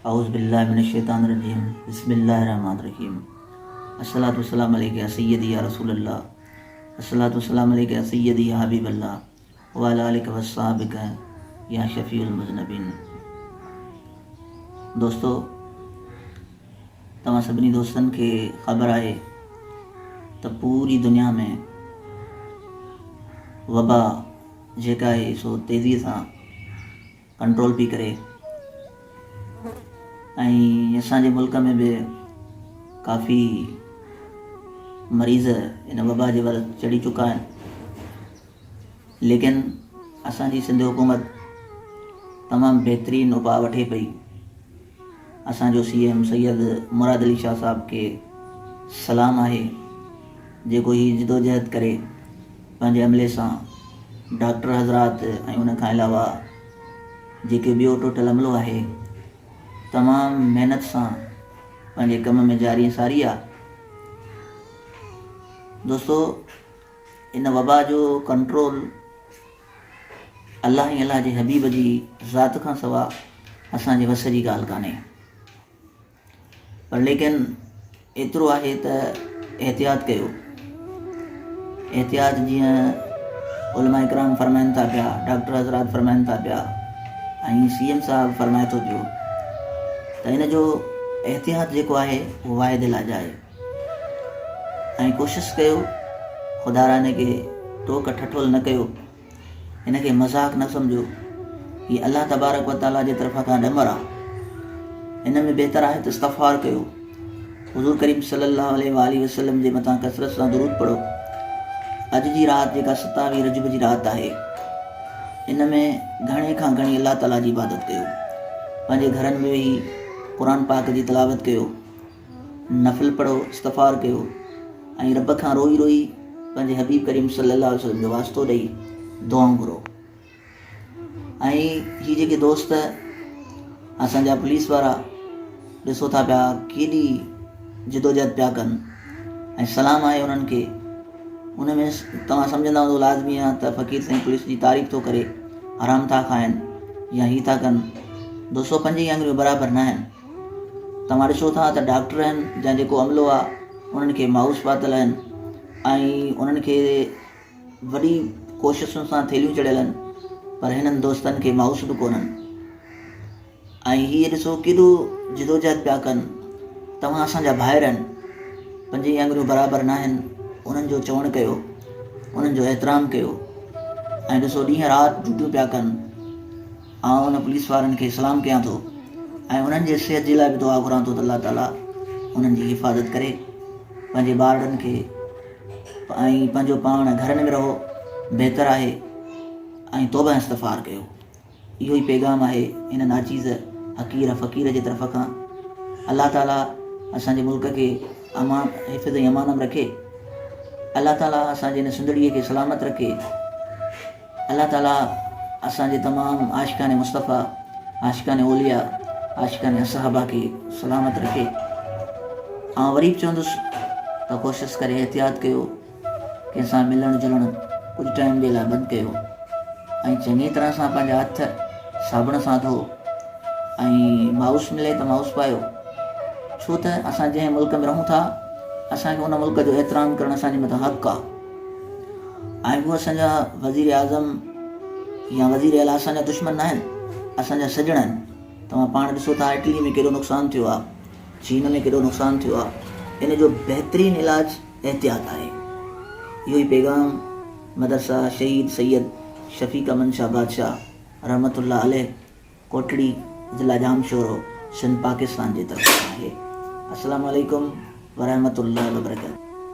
औज़ुबिल्लाहिमिनश्शैतानिर्रजीम बिस्मिल्लाहिर्रहमानिर्रहीम। अस्सलातु वस्सलामु अलैका या सय्यदी या रसूलल्लाह, अस्सलातु वस्सलामु अलैका या सय्यदी या हबीबल्लाह व अला आलिका वस्सहाबिका या शफीउल मुज़नबीन। दोस्तों, तव्हां सभिनी दोस्तनि खे ख़बर आहे त पूरी दुनिया में वबा जेका आहे सो तेज़ीअ सां कंट्रोल पई करे ऐं असांजे मुल्क में बि काफ़ी मरीज़ इन वबा जे वल चढ़ी चुका आहिनि। लेकिन असांजी सिंध हुकूमत तमामु बहितरीनु उपाउ वठे पई। असांजो CM सैयद मुराद अली शाह साहब खे सलाम आहे, जेको ही जिदोजहद करे पंहिंजे अमले सां डॉक्टर हज़रात ऐं उन खां अलावा जेके ॿियो टोटल अमलो आहे तमामु महिनत सां पंहिंजे कम में जारी सारी आहे। दोस्तों, इन वबा जो कंट्रोल अल्लाह ऐं अल्लाह जे हबीब जी ज़ात खां सवा असांजे वस जी ॻाल्हि कान्हे। पर लेकिन एतिरो आहे त एहतियात कयो। एहतियात जीअं उलमा इकराम फरमाइनि था पिया, डॉक्टर हज़रात फरमाइनि था पिया ऐं CM साहब फरमाए थो पियो त इन जो एहतियात जेको आहे उहो वाहिद इलाज आहे। ऐं कोशिशि कयो, ख़ुदा इन खे टोक ठठोल न कयो, इन खे मज़ाक न सम्झो। हीअ अल्लाह तबारक व ताला जे तरफ़ा खां ॾमर आहे। इन में बहितर आहे त इस्तग़फ़ार कयो, हुज़ूर करीम सल्लल्लाहु अलैहि वसल्लम जे मथां कसरत सां दुरूद पढ़ो। अॼु जी राति जेका 27 रजब जी राति आहे, इन में घणे खां घणी अल्लाह ताला जी इबादत कयो। पंहिंजे घरनि में वेही क़ुरान पाक जी तिलावत कयो, नफ़िल पढ़ो, इस्तग़फ़ार कयो ऐं रब खां रोई रोई पंहिंजे हबीब करीम सल्लल्लाहु अलैहि वसल्लम जो वास्तो ॾेई दुआऊं घुरो। ऐं हीअ जेके दोस्त असांजा पुलिस वारा ॾिसो था पिया केॾी जिदोजहद पिया कनि, ऐं सलाम आहे उन्हनि खे। उन में तव्हां सम्झंदा हूंदो लाज़मी आहे त फ़क़ीर साईं पुलिस जी तारीफ़ थो करे, आराम था खाइनि या ही था कनि। 205 आङुरियूं बराबरि न आहिनि। तव्हां ॾिसो था त डॉक्टर आहिनि या जेको अमलो आहे उन्हनि खे माउस पातल आहिनि ऐं उन्हनि खे वॾी कोशिशुनि सां थेलियूं चढ़ियल आहिनि, पर हिननि दोस्तनि खे माउस बि कोन्हनि। ऐं हीअ ॾिसो केॾो जिदोजहद पिया कनि। तव्हां असांजा भाइर आहिनि, 5 आङुरियूं बराबरि न आहिनि, उन्हनि जो चवणु कयो, उन्हनि जो एतिराम कयो। ऐं ॾिसो ॾींहं राति ड्यूटियूं पिया कनि। आउं उन पुलिस वारनि खे सलाम कयां थो ऐं उन्हनि जे सिहत जे लाइ बि दुआ घुरां थो त अल्लाह ताला उन्हनि जी हिफ़ाज़त करे। पंहिंजे ॿारनि खे ऐं पंहिंजो पाण घरनि में रहो बहितर आहे ऐं तौबा इस्तग़फ़ार कयो। इहो ई पैगाम आहे इन नाचीज़ हक़ीर फ़क़ीर जे तरफ़ खां। अल्लाह ताला असांजे मुल्क खे हिफ़्ज़ ऐं अमान में रखे। अल्लाह ताला असांजे इन सिंधड़ीअ खे सलामत रखे। अल्लाह ताला असांजे तमामु आशिक़ान मुस्तफ़ा, आशिक़ान औलिया, आशिक़ान असहाबा खे सलामत रखे। वरी बि चवंदुसि त कोशिशि करे एहतियात कयो, कंहिंसां मिलणु जुलणु कुझु टाइम जे लाइ बंदि कयो ऐं चङी तरह सां पंहिंजा हथ साबुण सां धो ऐं माउस मिले त माउस पायो। छो त असां जंहिं मुल्क में रहूं था असांखे उन मुल्क जो एतिराम करणु असांजे मथां हक़ आहे। ऐं उहे असांजा वज़ीर आज़म या वज़ीर आला असांजा दुश्मन न आहिनि, असांजा सजण आहिनि। तव्हां पाण ॾिसो था इटली में केॾो नुक़सानु थियो आहे, चीन में केॾो नुक़सानु थियो आहे। इन जो बहितरीनु इलाज एहतियात आहे। इहो ई पैगाम मदरसा शहीद सैयद शफ़ीक़ अमन शाह बादशाह रहमतुल्लाह अलैह कोटड़ी ज़िला जामशोरो सिंध पाकिस्तान जे तरफ़ आहे। अस्सलामु अलैकुम वरहमतुल्लाहि वबरकातुहू।